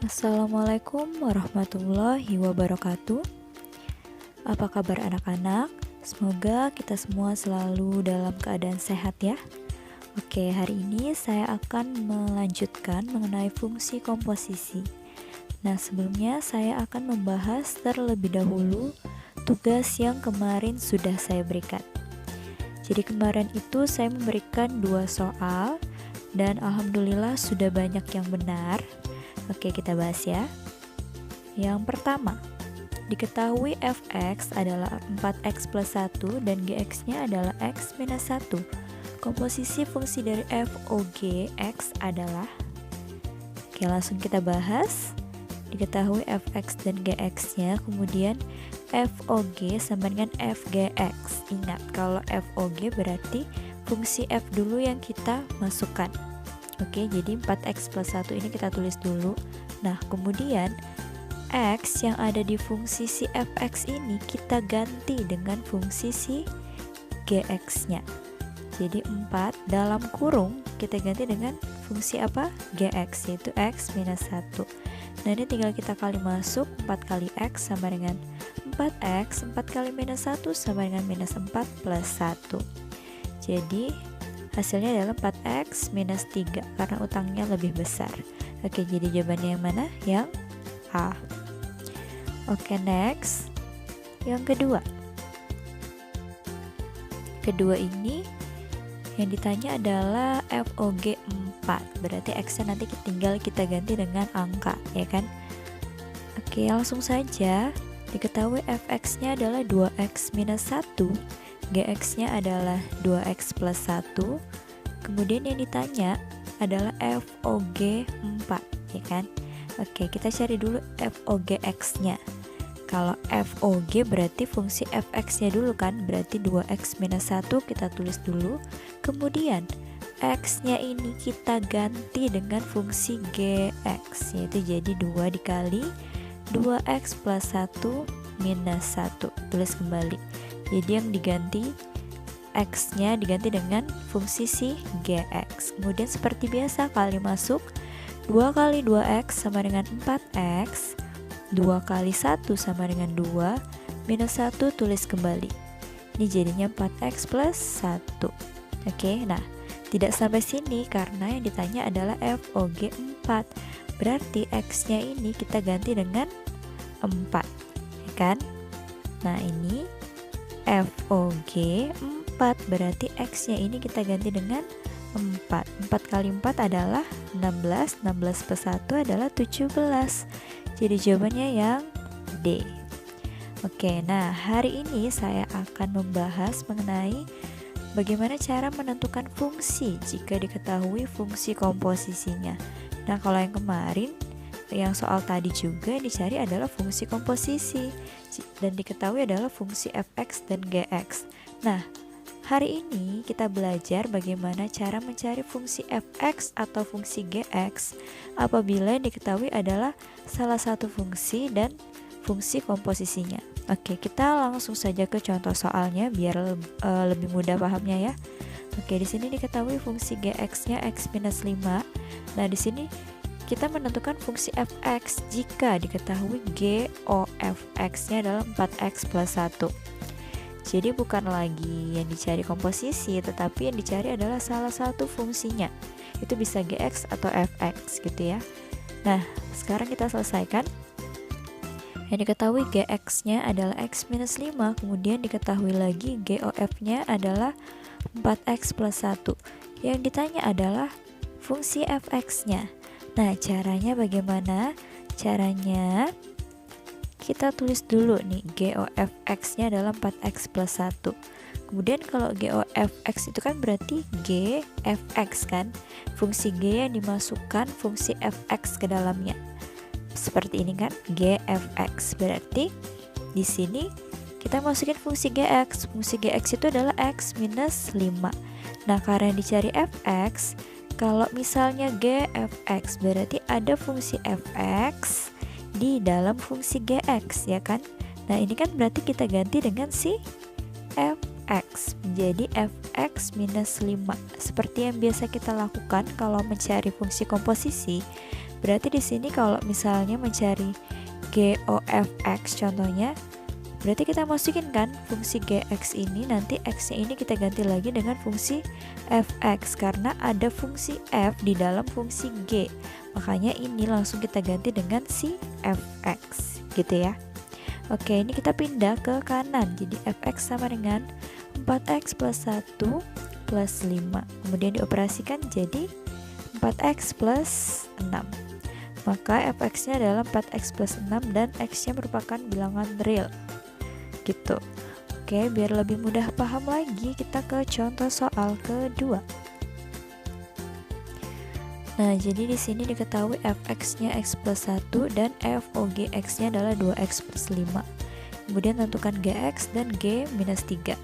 Assalamualaikum warahmatullahi wabarakatuh. Apa kabar anak-anak? Semoga kita semua selalu dalam keadaan sehat ya. Oke, hari ini saya akan melanjutkan mengenai fungsi komposisi. Nah, sebelumnya saya akan membahas terlebih dahulu tugas yang kemarin sudah saya berikan. Jadi kemarin itu saya memberikan 2 soal dan alhamdulillah sudah banyak yang benar. Oke, kita bahas ya. Yang pertama, diketahui fx adalah 4x plus 1 dan gx-nya adalah x minus 1. Komposisi fungsi dari FOG x adalah. Oke, langsung kita bahas. Diketahui fx dan gx-nya, kemudian FOG sama dengan FGX. Ingat, kalau FOG berarti fungsi f dulu yang kita masukkan. Oke, jadi 4x plus 1 ini kita tulis dulu. Nah, kemudian x yang ada di fungsi si fx ini kita ganti dengan fungsi si gx-nya. Jadi 4 dalam kurung kita ganti dengan fungsi apa? Gx, yaitu x minus 1. Nah, ini tinggal kita kali masuk. 4 kali x sama dengan 4x, 4 kali minus 1 sama dengan minus 4 plus 1. Jadi hasilnya adalah 4x minus 3 karena utangnya lebih besar. Oke, jadi jawabannya yang mana? Yang A. Oke, next. Yang kedua. Kedua ini yang ditanya adalah FOG 4. Berarti x-nya nanti tinggal kita ganti dengan angka, ya kan? Oke, langsung saja. Diketahui fx-nya adalah 2x minus 1. Gx-nya adalah 2x plus 1. Kemudian yang ditanya adalah FOG 4, ya kan? Oke, kita cari dulu FOGX-nya. Kalau FOG berarti fungsi fx-nya dulu kan, berarti 2x minus 1 kita tulis dulu. Kemudian x-nya ini kita ganti dengan fungsi gx, yaitu jadi 2 dikali 2x plus 1 minus 1. Tulis kembali. Jadi yang diganti x-nya diganti dengan fungsi si gx. Kemudian seperti biasa kali masuk. 2 kali 2x sama dengan 4x. 2 kali 1 sama dengan 2. Minus 1 tulis kembali. Ini jadinya 4x plus 1. Oke, nah tidak sampai sini karena yang ditanya adalah FOG 4. Berarti x-nya ini kita ganti dengan 4, ya kan? Nah, ini FOG 4 berarti x-nya ini kita ganti dengan 4. 4 kali 4 adalah 16. 16 plus 1 adalah 17. Jadi jawabannya yang D. Oke, nah hari ini saya akan membahas mengenai bagaimana cara menentukan fungsi jika diketahui fungsi komposisinya. Nah, kalau yang kemarin yang soal tadi juga yang dicari adalah fungsi komposisi dan diketahui adalah fungsi fx dan gx. Nah, hari ini kita belajar bagaimana cara mencari fungsi fx atau fungsi gx apabila yang diketahui adalah salah satu fungsi dan fungsi komposisinya. Oke, kita langsung saja ke contoh soalnya biar lebih mudah pahamnya ya. Oke, di sini diketahui fungsi gx-nya x minus 5. Nah, di sini kita menentukan fungsi fx jika diketahui GOFX-nya adalah 4x plus 1. Jadi bukan lagi yang dicari komposisi, tetapi yang dicari adalah salah satu fungsinya. Itu bisa gx atau fx gitu ya. Nah, sekarang kita selesaikan. Yang diketahui gx-nya adalah x minus 5, kemudian diketahui lagi GOF-nya adalah 4x plus 1. Yang ditanya adalah fungsi fx-nya. Nah, caranya bagaimana? Caranya kita tulis dulu nih, GOFX-nya adalah 4x plus 1. Kemudian kalau GOFX itu kan berarti GFX kan? Fungsi G yang dimasukkan fungsi fx ke dalamnya. Seperti ini kan, GFX. Berarti di sini kita masukin fungsi GX. Fungsi GX itu adalah x minus 5. Nah, karena dicari fx, kalau misalnya GFX berarti ada fungsi fx di dalam fungsi gx, ya kan? Nah, ini kan berarti kita ganti dengan si fx menjadi fx minus 5. Seperti yang biasa kita lakukan kalau mencari fungsi komposisi. Berarti di sini kalau misalnya mencari G O F X contohnya, berarti kita masukin kan fungsi Gx ini, nanti X-nya ini kita ganti lagi dengan fungsi Fx karena ada fungsi F di dalam fungsi G. Makanya ini langsung kita ganti dengan si Fx gitu ya. Oke, ini kita pindah ke kanan. Jadi Fx sama dengan 4x plus 1 plus 5. Kemudian dioperasikan jadi 4x plus 6. Maka Fx-nya adalah 4x plus 6 dan X-nya merupakan bilangan real. Gitu. Oke, biar lebih mudah paham lagi, kita ke contoh soal kedua. Nah, jadi di sini diketahui Fx-nya x plus 1 dan Fogx-nya adalah 2x plus 5. Kemudian tentukan Gx dan G minus 3.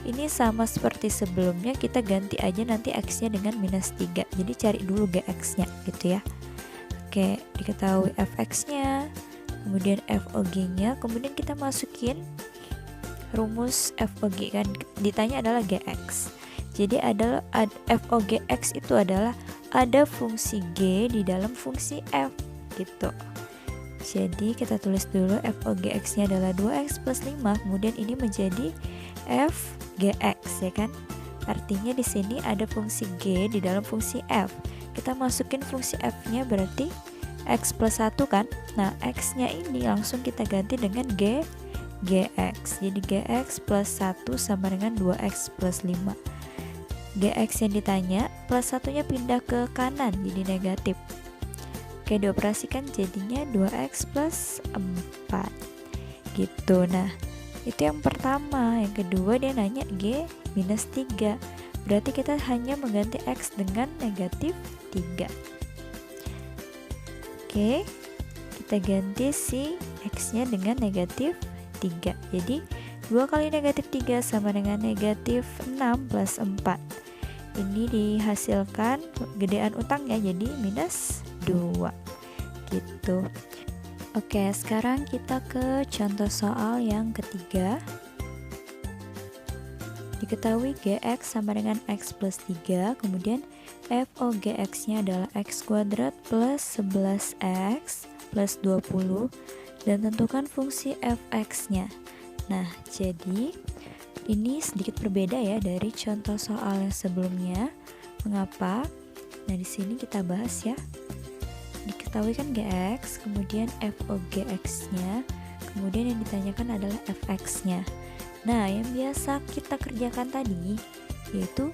Ini sama seperti sebelumnya, kita ganti aja nanti X-nya dengan minus 3. Jadi cari dulu Gx-nya gitu ya. Oke, diketahui Fx-nya, kemudian Fog-nya, kemudian kita masukin rumus Fog kan, ditanya adalah Gx. Jadi adalah Fogx itu adalah ada fungsi G di dalam fungsi F gitu. Jadi kita tulis dulu Fogx-nya adalah 2x plus 5, kemudian ini menjadi Fgx ya kan. Artinya di sini ada fungsi G di dalam fungsi F. Kita masukin fungsi F-nya berarti x plus 1 kan. Nah, X-nya ini langsung kita ganti dengan Gx. Jadi Gx plus 1 sama dengan 2x plus 5. Gx yang ditanya plus 1-nya pindah ke kanan jadi negatif. Oke, dioperasikan jadinya 2x plus 4 gitu. Nah, itu yang pertama. Yang kedua dia nanya G minus 3. Berarti kita hanya mengganti X dengan negatif 3. Oke, kita ganti si X-nya dengan negatif 3. Jadi 2 kali negatif 3 sama dengan negatif 6 plus 4. Ini dihasilkan gedean utangnya jadi minus 2 gitu. Oke, sekarang kita ke contoh soal yang ketiga. Diketahui Gx sama dengan x plus 3, kemudian Fogx-nya adalah x kuadrat plus 11x plus 20, dan tentukan fungsi Fx-nya. Nah, jadi ini sedikit berbeda ya dari contoh soal yang sebelumnya. Mengapa? Nah, di sini kita bahas ya. Diketahui kan Gx, kemudian Fogx-nya, kemudian yang ditanyakan adalah Fx-nya. Nah, yang biasa kita kerjakan tadi yaitu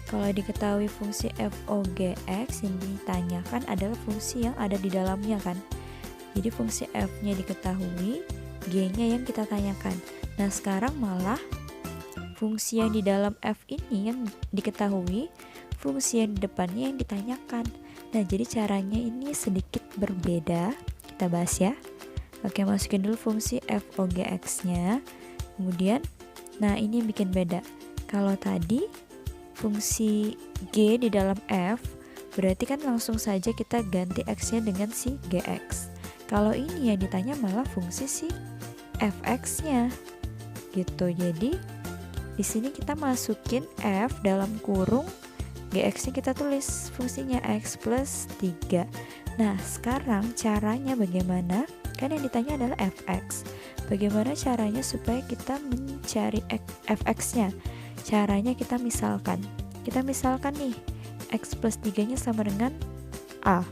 kalau diketahui fungsi Fogx, yang ditanyakan adalah fungsi yang ada di dalamnya kan. Jadi fungsi F-nya diketahui, G-nya yang kita tanyakan. Nah, sekarang malah fungsi yang di dalam F ini yang diketahui, fungsi yang di depannya yang ditanyakan. Nah, jadi caranya ini sedikit berbeda. Kita bahas ya. Oke, masukin dulu fungsi Fogx-nya. Kemudian, nah ini yang bikin beda. Kalau tadi fungsi G di dalam F, berarti kan langsung saja kita ganti X-nya dengan si Gx. Kalau ini yang ditanya malah fungsi si Fx-nya gitu. Jadi di sini kita masukin F dalam kurung Gx-nya, kita tulis fungsinya x plus 3. Nah, sekarang caranya bagaimana? Kan yang ditanya adalah Fx. Bagaimana caranya supaya kita mencari Fx-nya? Caranya kita misalkan nih x plus 3-nya sama dengan A.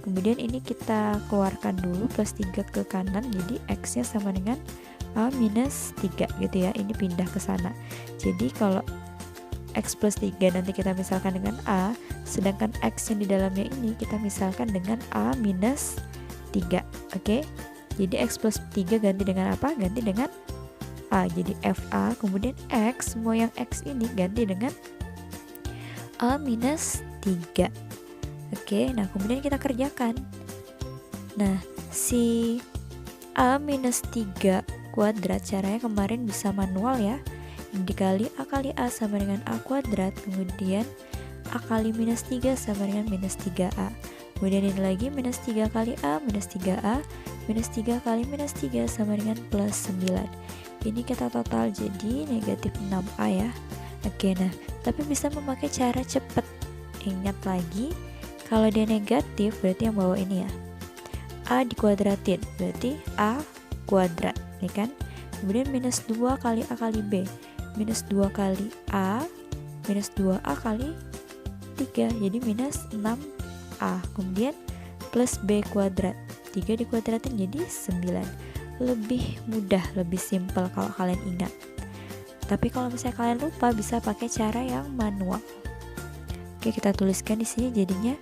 Kemudian ini kita keluarkan dulu plus 3 ke kanan, jadi x-nya sama dengan A minus 3 gitu ya. Ini pindah ke sana. Jadi kalau x plus 3 nanti kita misalkan dengan A, sedangkan x yang di dalamnya ini kita misalkan dengan A minus 3. Oke? Jadi x plus 3 ganti dengan apa? Ganti dengan A. Jadi FA, kemudian x, semua yang x ini ganti dengan A minus 3. Oke, nah kemudian kita kerjakan. Nah, si A minus 3 kuadrat caranya kemarin bisa manual ya. Dikali A kali A sama dengan A kuadrat, kemudian A kali minus 3 sama dengan minus 3A. Kemudian ini lagi minus 3 kali A minus 3A, minus 3 kali minus 3 sama dengan plus 9. Ini kita total jadi negatif 6A ya. Oke, nah tapi bisa memakai cara cepat. Ingat lagi, Kalau dia negatif berarti yang bawah ini ya, A dikuadratin berarti A kuadrat, ya kan? Kemudian minus 2 kali A kali B, minus 2 kali A minus 2A kali 3, jadi minus 6A. Kemudian plus B kuadrat, 3 dikuadratin jadi 9. Lebih mudah, lebih simpel kalau kalian ingat. Tapi kalau misalnya kalian lupa, bisa pakai cara yang manual. Oke, kita tuliskan di sini jadinya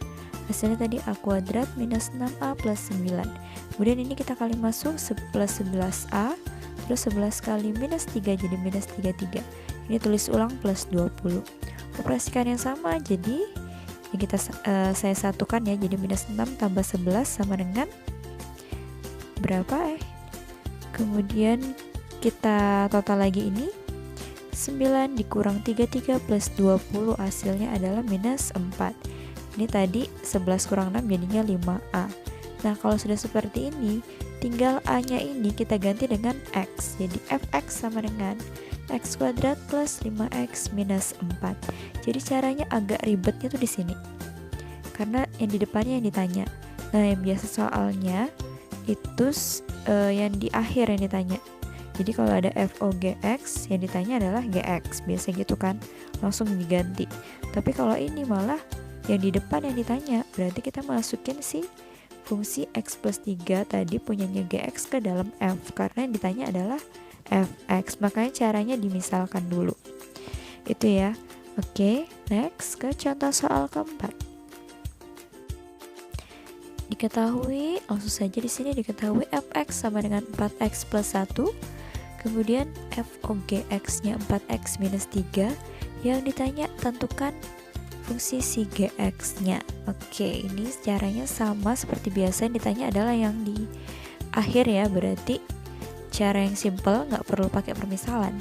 hasilnya tadi A kuadrat minus 6A plus 9. Kemudian ini kita kali masuk plus 11A, terus 11 kali minus 3 jadi minus 33. Ini tulis ulang plus 20. Operasikan yang sama, jadi yang kita saya satukan ya, jadi minus 6 tambah 11 sama dengan berapa Kemudian kita total lagi ini 9 dikurang 33 plus 20, hasilnya adalah minus 4. Ini tadi 11 kurang 6 jadinya 5A. Nah, kalau sudah seperti ini, tinggal A-nya ini kita ganti dengan X. Jadi fx sama dengan X kuadrat plus 5X minus 4. Jadi caranya agak ribetnya tuh di sini, karena yang di depannya yang ditanya. Nah, yang biasa soalnya itu yang di akhir yang ditanya. Jadi kalau ada FOGX, yang ditanya adalah GX, biasa gitu kan, langsung diganti. Tapi kalau ini malah yang di depan yang ditanya, berarti kita masukin si fungsi X plus 3 tadi punyanya GX ke dalam F, karena yang ditanya adalah Fx, makanya caranya dimisalkan dulu. Itu ya. Oke, next ke contoh soal keempat. Diketahui, langsung saja di sini diketahui Fx sama dengan 4x plus 1. Kemudian FOGX-nya 4x minus 3. Yang ditanya tentukan fungsi si GX-nya. Oke, ini caranya sama seperti biasa, yang ditanya adalah yang di akhir ya, berarti cara yang simple, nggak perlu pakai permisalan.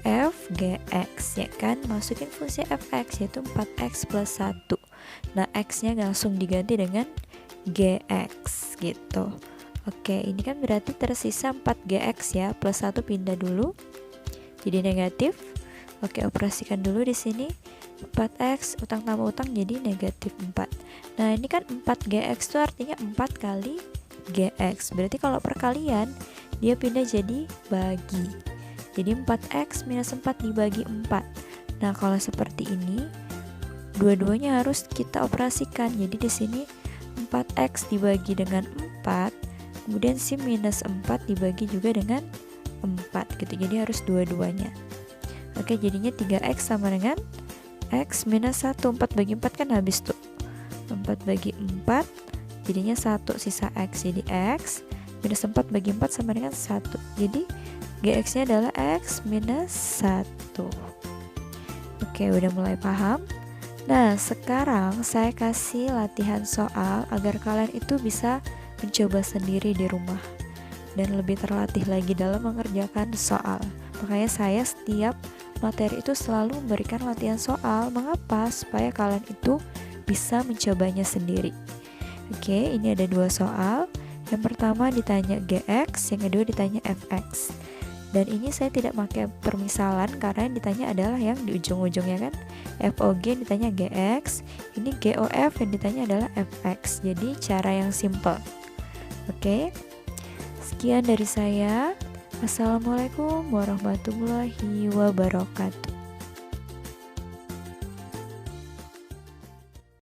FGX ya kan, masukin fungsi fx yaitu 4x plus 1. Nah, x-nya langsung diganti dengan GX gitu. Oke, ini kan berarti tersisa 4GX ya, plus 1 pindah dulu jadi negatif. Oke, operasikan dulu di sini. 4x utang tambah utang jadi negatif 4. Nah, ini kan 4GX itu artinya 4 kali GX. Berarti kalau perkalian dia pindah jadi bagi. Jadi 4x minus 4 dibagi 4. Nah, kalau seperti ini dua-duanya harus kita operasikan. Jadi di sini 4x dibagi dengan 4, kemudian si minus 4 dibagi juga dengan 4 gitu. Jadi harus dua-duanya. Oke, jadinya 3x sama dengan X minus 1. 4 bagi 4 kan habis tuh. 4 bagi 4 jadinya 1, sisa X. Jadi X minus 4 bagi 4 sama dengan 1. Jadi GX nya adalah X minus 1. Oke, udah mulai paham? Nah, sekarang saya kasih latihan soal agar kalian itu bisa mencoba sendiri di rumah dan lebih terlatih lagi dalam mengerjakan soal. Makanya saya setiap materi itu selalu memberikan latihan soal. Mengapa? Supaya kalian itu bisa mencobanya sendiri. Oke, ini ada 2 soal. Yang pertama ditanya GX, yang kedua ditanya FX. Dan ini saya tidak pakai permisalan karena yang ditanya adalah yang di ujung-ujungnya kan. FOG yang ditanya GX, ini GOF yang ditanya adalah FX. Jadi cara yang simple. Oke, sekian dari saya. Assalamualaikum warahmatullahi wabarakatuh.